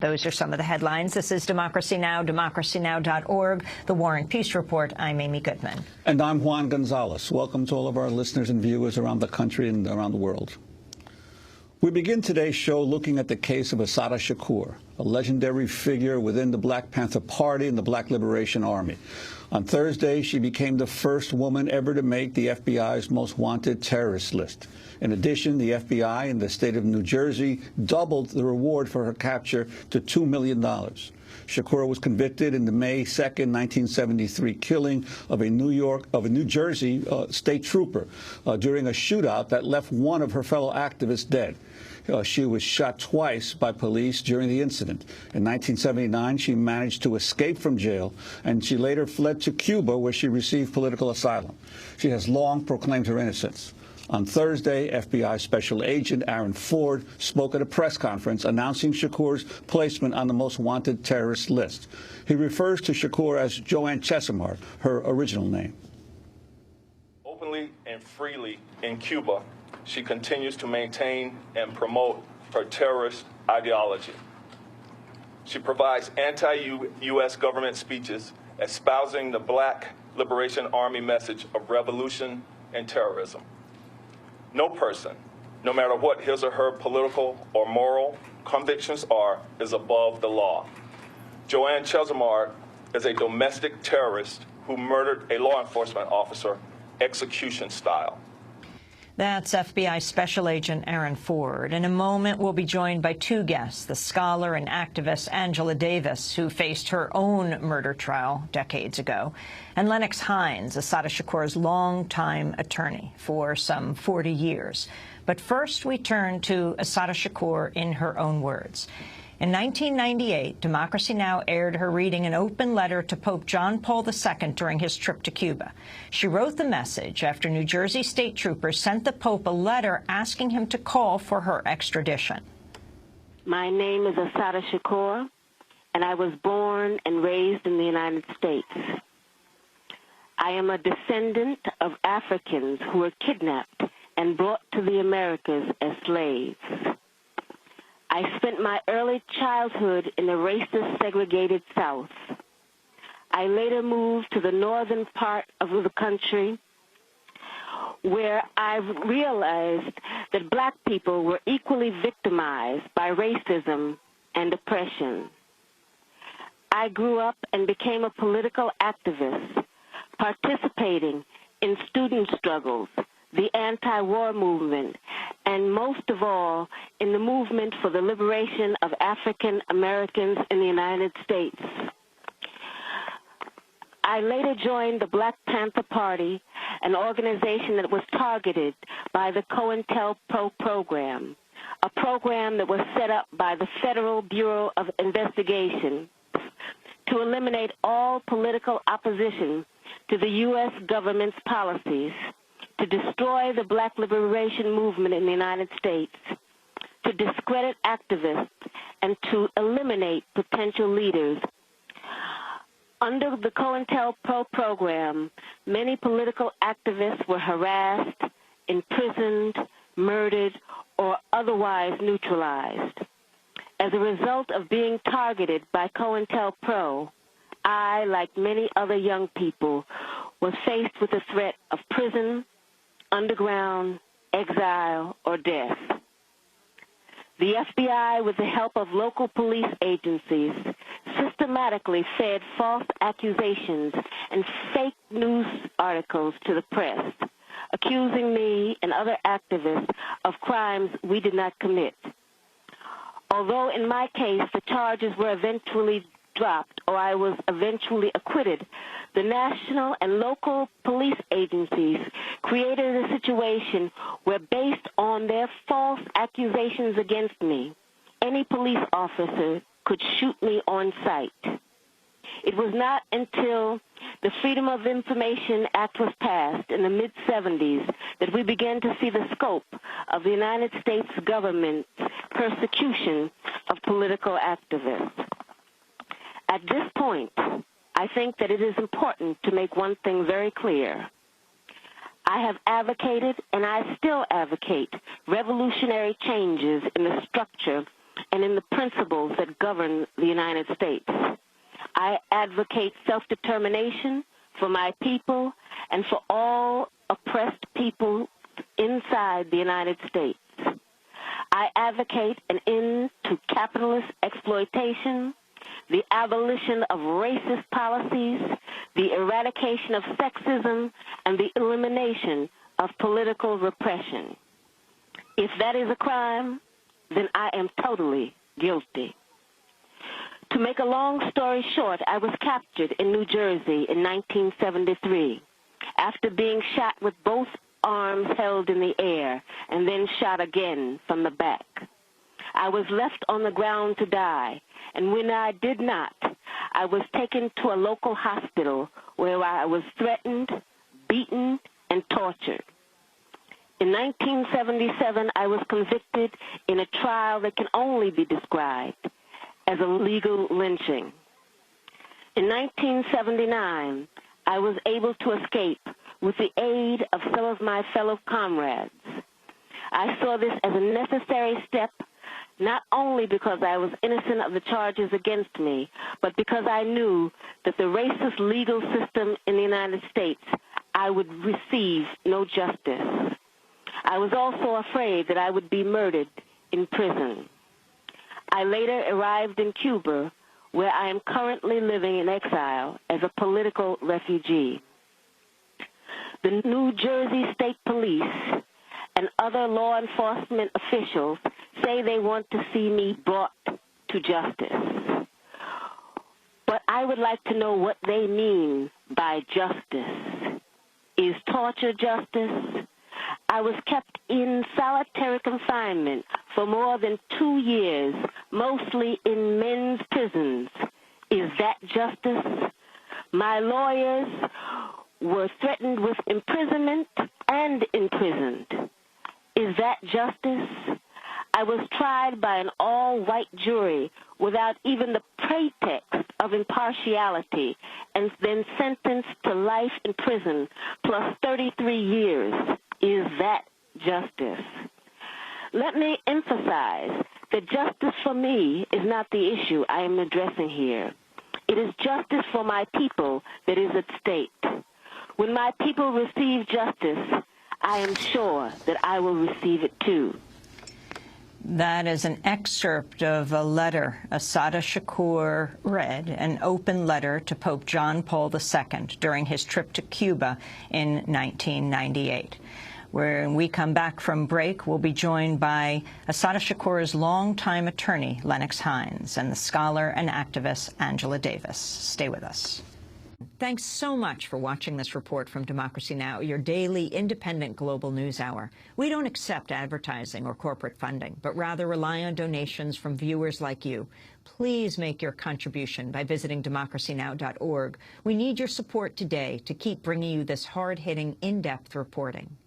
Those are some of the headlines. This is Democracy Now!, democracynow.org, The War and Peace Report. I'm Amy Goodman. And I'm Juan Gonzalez. Welcome to all of our listeners and viewers around the country and around the world. We begin today's show looking at the case of Assata Shakur, a legendary figure within the Black Panther Party and the Black Liberation Army. On Thursday, she became the first woman ever to make the FBI's most wanted terrorist list. In addition, the FBI in the state of New Jersey doubled the reward for her capture to $2 million. Shakur was convicted in the May 2nd, 1973 killing of a New Jersey state trooper during a shootout that left one of her fellow activists dead. She was shot twice by police during the incident. In 1979, she managed to escape from jail, and she later fled to Cuba, where she received political asylum. She has long proclaimed her innocence. On Thursday, FBI Special Agent Aaron Ford spoke at a press conference announcing Shakur's placement on the most wanted terrorist list. He refers to Shakur as Joanne Chesimard, her original name. Openly and freely in Cuba, she continues to maintain and promote her terrorist ideology. She provides anti-U.S. government speeches espousing the Black Liberation Army message of revolution and terrorism. No person, no matter what his or her political or moral convictions are, is above the law. Joanne Chesimard is a domestic terrorist who murdered a law enforcement officer execution style. That's FBI Special Agent Aaron Ford. In a moment, we'll be joined by two guests, the scholar and activist Angela Davis, who faced her own murder trial decades ago, and Lennox Hines, Assata Shakur's longtime attorney for some 40 years. But first, we turn to Assata Shakur in her own words. In 1998, Democracy Now! Aired her reading an open letter to Pope John Paul II during his trip to Cuba. She wrote the message after New Jersey state troopers sent the Pope a letter asking him to call for her extradition. My name is Assata Shakur, and I was born and raised in the United States. I am a descendant of Africans who were kidnapped and brought to the Americas as slaves. I spent my early childhood in the racist, segregated South. I later moved to the northern part of the country, where I realized that Black people were equally victimized by racism and oppression. I grew up and became a political activist, participating in student struggles, the anti-war movement, and most of all, in the movement for the liberation of African Americans in the United States. I later joined the Black Panther Party, an organization that was targeted by the COINTELPRO program, a program that was set up by the Federal Bureau of Investigation to eliminate all political opposition to the U.S. government's policies, to destroy the Black liberation movement in the United States, to discredit activists, and to eliminate potential leaders. Under the COINTELPRO program, many political activists were harassed, imprisoned, murdered, or otherwise neutralized. As a result of being targeted by COINTELPRO, I, like many other young people, was faced with the threat of prison, underground, exile, or death. The FBI, with the help of local police agencies, systematically fed false accusations and fake news articles to the press, accusing me and other activists of crimes we did not commit. Although in my case the charges were eventually dropped or I was eventually acquitted, the national and local police agencies created a situation where, based on their false accusations against me, any police officer could shoot me on sight. It was not until the Freedom of Information Act was passed in the mid-'70s that we began to see the scope of the United States government's persecution of political activists. At this point, I think that it is important to make one thing very clear. I have advocated, and I still advocate, revolutionary changes in the structure and in the principles that govern the United States. I advocate self-determination for my people and for all oppressed people inside the United States. I advocate an end to capitalist exploitation, the abolition of racist policies, the eradication of sexism, and the elimination of political repression. If that is a crime, then I am totally guilty. To make a long story short, I was captured in New Jersey in 1973 after being shot with both arms held in the air and then shot again from the back. I was left on the ground to die, and when I did not, I was taken to a local hospital where I was threatened, beaten, and tortured. In 1977, I was convicted in a trial that can only be described as a legal lynching. In 1979, I was able to escape with the aid of some of my fellow comrades. I saw this as a necessary step, not only because I was innocent of the charges against me, but because I knew that the racist legal system in the United States, I would receive no justice. I was also afraid that I would be murdered in prison. I later arrived in Cuba, where I am currently living in exile as a political refugee. The New Jersey State Police and other law enforcement officials say they want to see me brought to justice. But I would like to know what they mean by justice. Is torture justice? I was kept in solitary confinement for more than 2 years, mostly in men's prisons. Is that justice? My lawyers were threatened with imprisonment and imprisoned. Is that justice? I was tried by an all-white jury without even the pretext of impartiality and then sentenced to life in prison plus 33 years. Is that justice? Let me emphasize that justice for me is not the issue I am addressing here. It is justice for my people that is at stake. When my people receive justice, I am sure that I will receive it too. That is an excerpt of a letter Assata Shakur read, an open letter to Pope John Paul II during his trip to Cuba in 1998. When we come back from break, we'll be joined by Assata Shakur's longtime attorney, Lennox Hines, and the scholar and activist, Angela Davis. Stay with us. Thanks so much for watching this report from Democracy Now!, your daily independent global news hour. We don't accept advertising or corporate funding, but rather rely on donations from viewers like you. Please make your contribution by visiting democracynow.org. We need your support today to keep bringing you this hard-hitting, in-depth reporting.